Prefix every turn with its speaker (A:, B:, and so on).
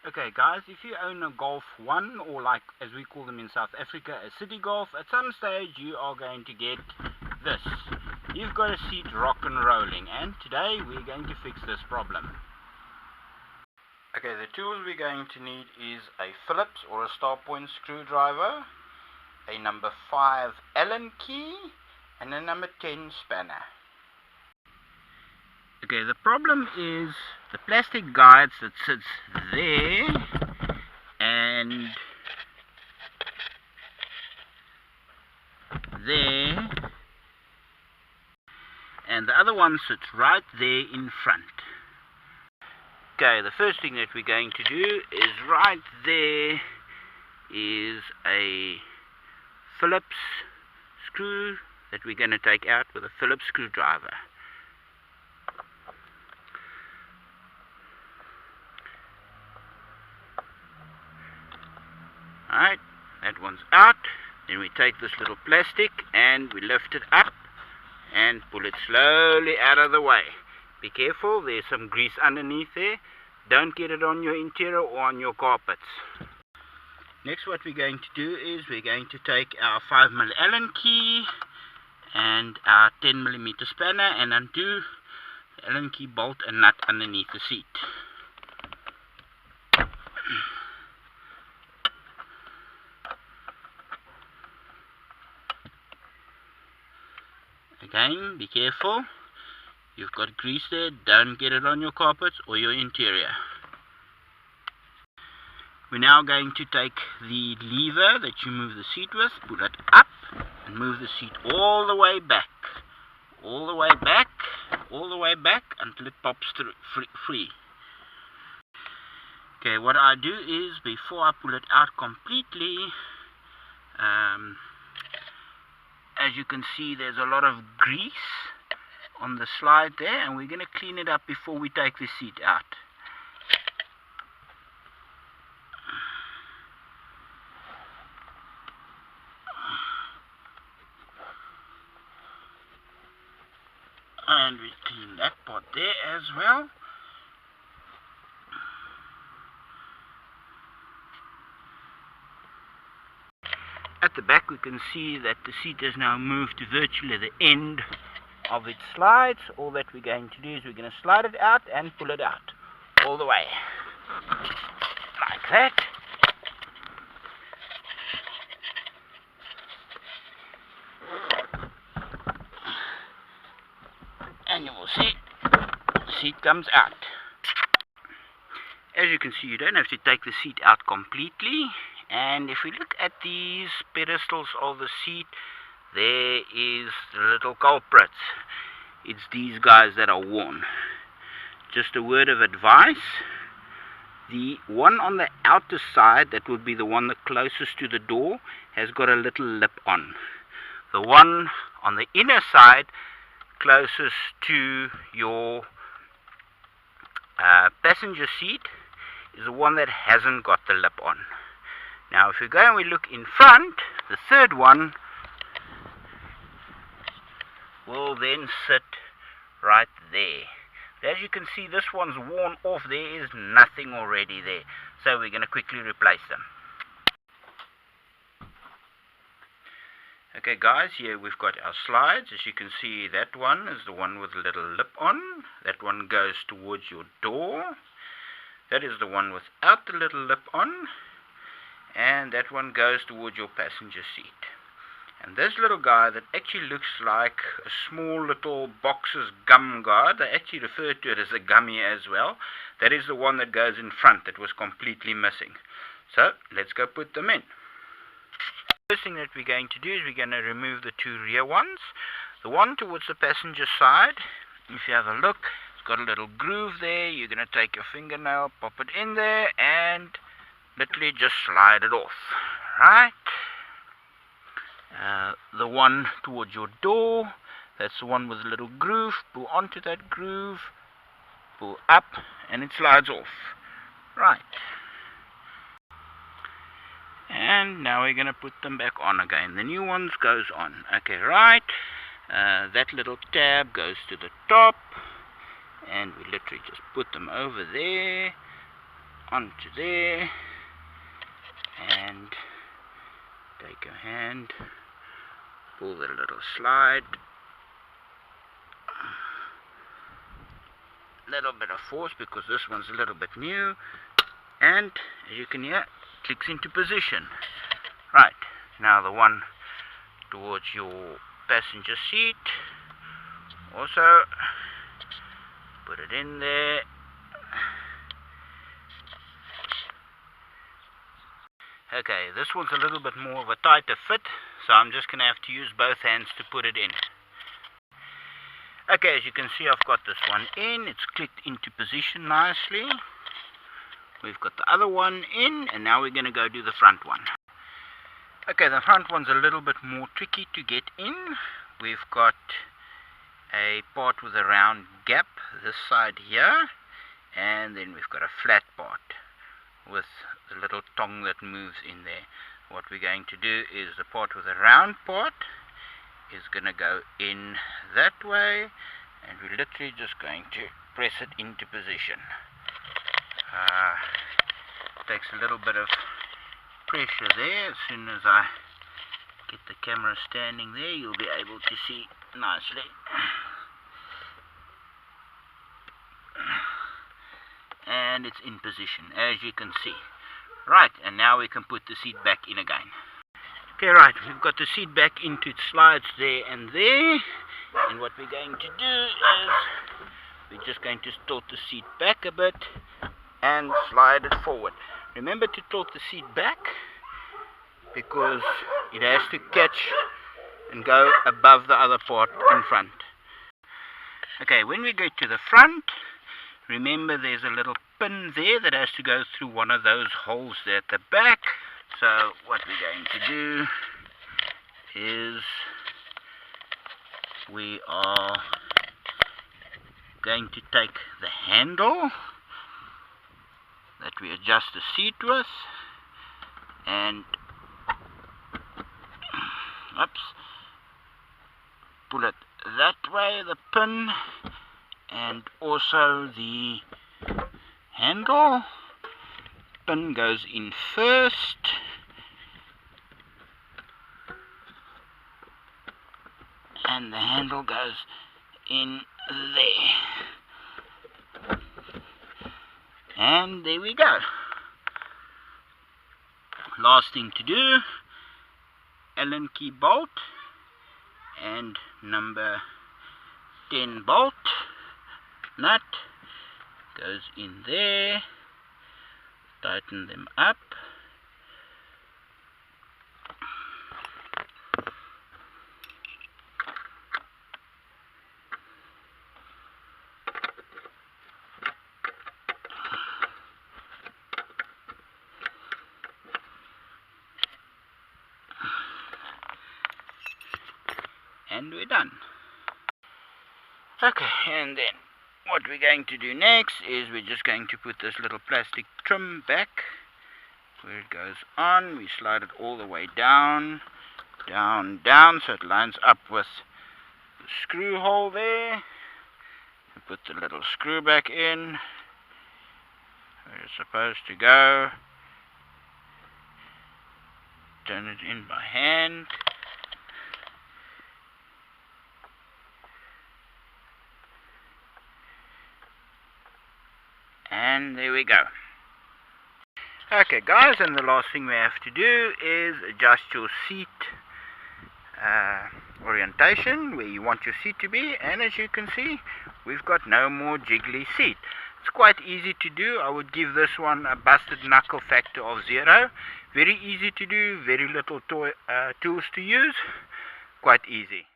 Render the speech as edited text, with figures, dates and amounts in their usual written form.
A: Okay guys, if you own a Golf 1, or like as we call them in South Africa, a Citi Golf, at some stage you are going to get this. You've got a seat rock and rolling, and today we're going to fix this problem. Okay, the tools we're going to need is a Phillips or a star point screwdriver, a number 5 Allen key, and a number 10 spanner. Okay, the problem is the plastic guides that sits there and there, and the other one sits right there in front. Okay, the first thing that we're going to do is right there is a Phillips screw that we're going to take out with a Phillips screwdriver. Alright, that one's out. Then we take this little plastic and we lift it up and pull it slowly out of the way. Be careful, there's some grease underneath there. Don't get it on your interior or on your carpets. Next, what we're going to do is we're going to take our 5mm Allen key and our 10mm spanner and undo the Allen key bolt and nut underneath the seat. Again, be careful. You've got grease there, don't get it on your carpets or your interior. We're now going to take the lever that you move the seat with, pull it up and move the seat all the way back. All the way back, all the way back until it pops through free. Okay, what I do is before I pull it out completely, as you can see there's a lot of grease on the slide there, and we're going to clean it up before we take the seat out. And we clean that part there as well. At the back we can see that the seat has now moved to virtually the end of its slides. All that we're going to do is we're going to slide it out and pull it out all the way like that. And you will see the seat comes out. As you can see, you don't have to take the seat out completely. And if we look at these pedestals of the seat, there is the little culprits. It's these guys that are worn. Just a word of advice. The one on the outer side, that would be the one the closest to the door, has got a little lip on. The one on the inner side, closest to your passenger seat, is the one that hasn't got the lip on. Now if we go and we look in front, the third one will then sit right there. But as you can see, this one's worn off. There is nothing already there, so we're going to quickly replace them. Okay guys, here we've got our slides. As you can see, that one is the one with the little lip on. That one goes towards your door. That is the one without the little lip on. And that one goes towards your passenger seat. And this little guy that actually looks like a small little box's gum guard, they actually refer to it as a gummy as well. That is the one that goes in front that was completely missing. So let's go put them in. First thing that we're going to do is we're going to remove the two rear ones. The one towards the passenger side, if you have a look, it's got a little groove there. You're going to take your fingernail, pop it in there, and literally just slide it off. Right? The one towards your door, that's the one with a little groove. Pull onto that groove, pull up, and it slides off. Right. And now we're going to put them back on again. The new ones goes on. Okay, right. That little tab goes to the top, and we literally just put them over there, onto there, and take your hand, pull the little slide, little bit of force because this one's a little bit new, and as you can hear, clicks into position. Right, now the one towards your passenger seat, also put it in there. Okay, this one's a little bit more of a tighter fit, so I'm just going to have to use both hands to put it in. Okay, as you can see, I've got this one in. It's clicked into position nicely. We've got the other one in, and now we're going to go do the front one. Okay, the front one's a little bit more tricky to get in. We've got a part with a round gap this side here, and then we've got a flat part with the little tongue that moves in there. What we're going to do is the part with the round part is going to go in that way, and we're literally just going to press it into position. Takes a little bit of pressure there. As soon as I get the camera standing there, you'll be able to see nicely. And it's in position, as you can see. Right, and now we can put the seat back in again. Okay, right, we've got the seat back into its slides there and there. And what we're going to do is we're just going to tilt the seat back a bit and slide it forward. Remember to tilt the seat back because it has to catch and go above the other part in front. Okay, when we go to the front, remember there's a little pin there that has to go through one of those holes there at the back. So what we're going to do is we are going to take the handle that we adjust the seat with and pull it that way, the pin, and also the handle. Pin goes in first, and the handle goes in there. And there we go. Last thing to do, Allen key bolt and number 10 bolt nut goes in there. Tighten them up. And we're done. Okay, and then what we're going to do next is we're just going to put this little plastic trim back where it goes on. We slide it all the way down, down, down, so it lines up with the screw hole there. We put the little screw back in where it's supposed to go. Turn it in by hand. And there we go. Okay guys, and the last thing we have to do is adjust your seat orientation where you want your seat to be, and as you can see we've got no more jiggly seat. It's quite easy to do. I would give this one a busted knuckle factor of 0. Very easy to do, very little tools to use, quite easy.